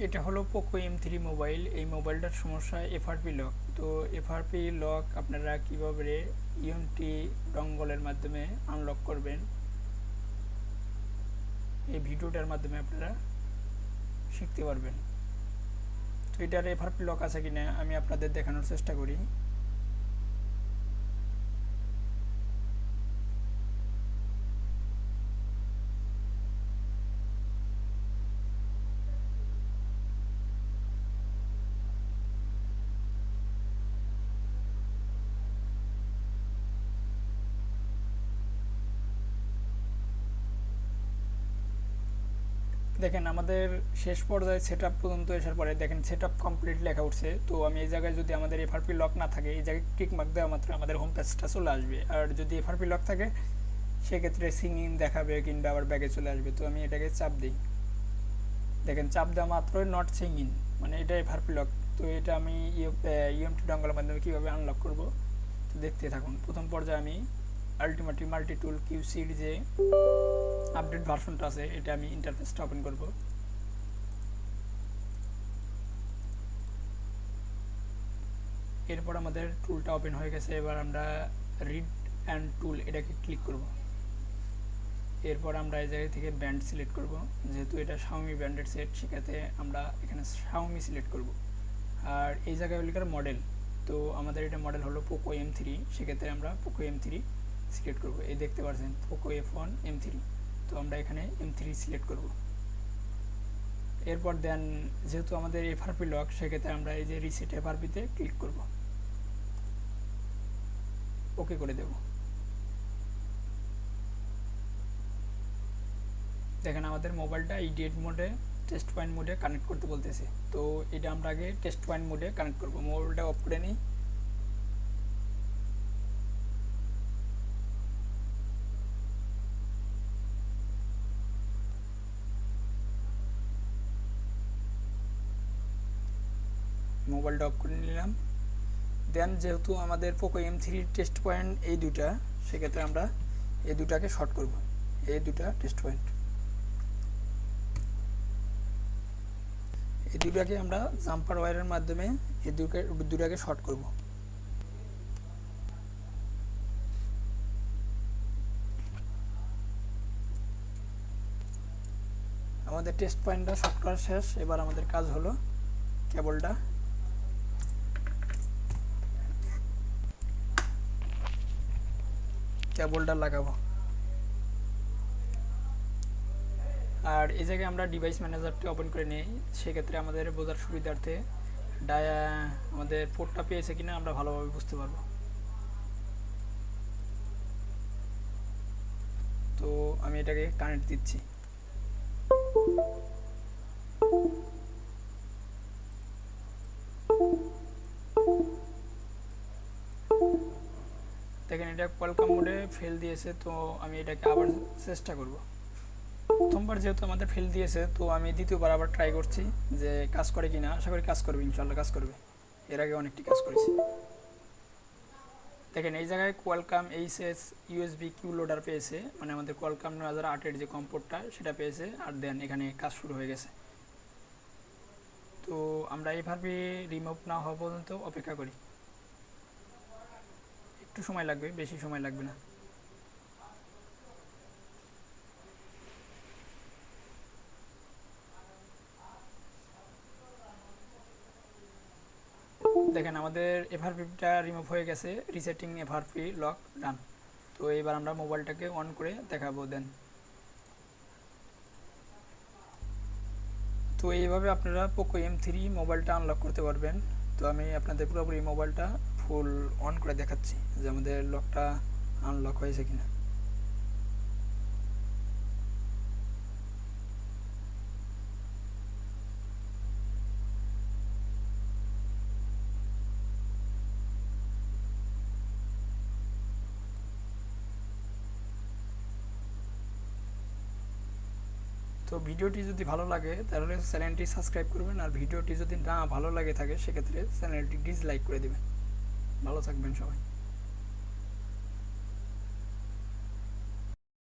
এটা হলো Poco M3 mobile. এই মোবাইলটার সমস্যা এফআরপি লক। তো এফআরপি লক আপনারা কীভাবে ইএমটি ডঙ্গলের মাধ্যমে আনলক করবেন এই ভিডিওটার মাধ্যমে আপনারা শিখতে পারবেন। তো এটার এফআরপি লক আছে কিনা আমি আপনাদের দেখানোর চেষ্টা করি। দেখেন আমাদের শেষ পর্যায়ে সেটআপ পর্যন্ত আসার পরে দেখেন সেটআপ কমপ্লিট লেখা উঠছে। তো আমি এই জায়গায় যদি আমাদের এফআরপি লক না থাকে এই জায়গায় টিক মার্ক দেওয়া মাত্র আমাদের হোম পেজটা চলে আসবে। আর যদি এফআরপি লক থাকে সেক্ষেত্রে সিঙ্গিং দেখাবে কিংবা আবার ব্যাগে চলে আসবে। তো আমি এটাকে চাপ দিই, দেখেন চাপ দেওয়া মাত্রই নট সিঙ্গিং, মানে এটা এফআরপি লক। তো এটা আমি ইএমটি ডঙ্গলের মাধ্যমে কীভাবে আনলক করব তো দেখতে থাকুন। প্রথম পর্যায়ে আমি আলটিমেটলি মাল্টি টুল কিউসির যে আপডেট ভার্সনটা আছে এটা আমি ইন্টারফেসটা ওপেন করব। এরপর আমাদের টুলটা ওপেন হয়ে গেছে। এবার আমরা রিড অ্যান্ড টুল এটাকে ক্লিক করব। এরপর আমরা এই জায়গা থেকে ব্যান্ড সিলেক্ট করব। যেহেতু এটা শাওমি ব্র্যান্ডেড সেট সেক্ষেত্রে আমরা এখানে শাওমি সিলেক্ট করব। আর এই জায়গায় হলো মডেল, তো আমাদের এটা মডেল হলো পোকো M3, সেক্ষেত্রে আমরা পোকো M3 সিলেক্ট করব। এই দেখতে পাচ্ছেন পোকো F1 M3, তো আমরা এখানে M3 সিলেক্ট করব। এরপর দেন যেহেতু আমাদের এফআরপি লক সেক্ষেত্রে আমরা এই যে রিসেট এফআরপিতে ক্লিক করব, ওকে করে দেব। দেখেন আমাদের মোবাইলটা ইডিয়েট মোডে টেস্ট পয়েন্ট মোডে কানেক্ট করতে বলতেছে। তো এটা আমরা আগে টেস্ট পয়েন্ট মোডে কানেক্ট করব। মোবাইলটা অফ করে নিই। মোবাইলটা অফ করে নিলাম। দেন যেহেতু আমাদের পোকো M3 টেস্ট পয়েন্ট এই দুটা, সেক্ষেত্রে আমরা এই দুটাকে শর্ট করব। এই দুটা টেস্ট পয়েন্ট, এই দুটাকে আমরা জাম্পার ওয়্যারের মাধ্যমে এই দুটাকে শর্ট করব। আমাদের টেস্ট পয়েন্টটা শর্ট করা শেষ। এবার আমাদের কাজ হলো কেবলটা লাগাবো। আর এই জায়গায় আমরা ডিভাইস ম্যানেজারটি ওপেন করে নিই। সেক্ষেত্রে আমাদের বোঝার সুবিধার্থে আমাদের পোর্টটা পেয়েছে কিনা আমরা ভালোভাবে বুঝতে পারবো। তো আমি এটাকে কানেক্ট দিচ্ছি। দেখেন এটা ওয়েলকাম মোডে ফেল দিয়েছে। তো আমি এটাকে আবার চেষ্টা করব। প্রথমবার যেহেতু আমাদের ফেল দিয়েছে তো আমি দ্বিতীয়বার আবার ট্রাই করছি যে কাজ করে কিনা। আশা করি কাজ করবে, ইনশাল্লাহ কাজ করবে। এর আগে অনেকটি কাজ করেছি। দেখেন এই জায়গায় Qualcomm HS USB Q loader পেয়েছে, মানে আমাদের কোয়ালকাম 9008-এর যে কম্পোর্টটা সেটা পেয়েছে। আর দেন এখানে কাজ শুরু হয়ে গেছে। তো আমরা এফআরপি রিমুভ না হওয়া পর্যন্ত অপেক্ষা করি। একটু সময় লাগবে, বেশি সময় লাগবে না। দেখেন আমাদের এফআরপিটা রিমুভ হয়ে গেছে। রিসেটিং এফআরপি লক ডান। তো এবার আমরা মোবাইলটাকে অন করে দেখাবো। দেন তো এইভাবে আপনারা পোকো M3 মোবাইলটা আনলক করতে পারবেন। তো আমি আপনাদের পুরোপুরি মোবাইলটা ফুল অন করে দেখাচ্ছি যে আমাদের লকটা আনলক হয়েছে কিনা। তো ভিডিওটি যদি ভালো লাগে তাহলে চ্যানেলটি সাবস্ক্রাইব করবেন। আর ভিডিওটি যদি না ভালো লাগে থাকে সেক্ষেত্রে চ্যানেলটি ডিসলাইক করে দেবেন। ভালো থাকবেন সবাই।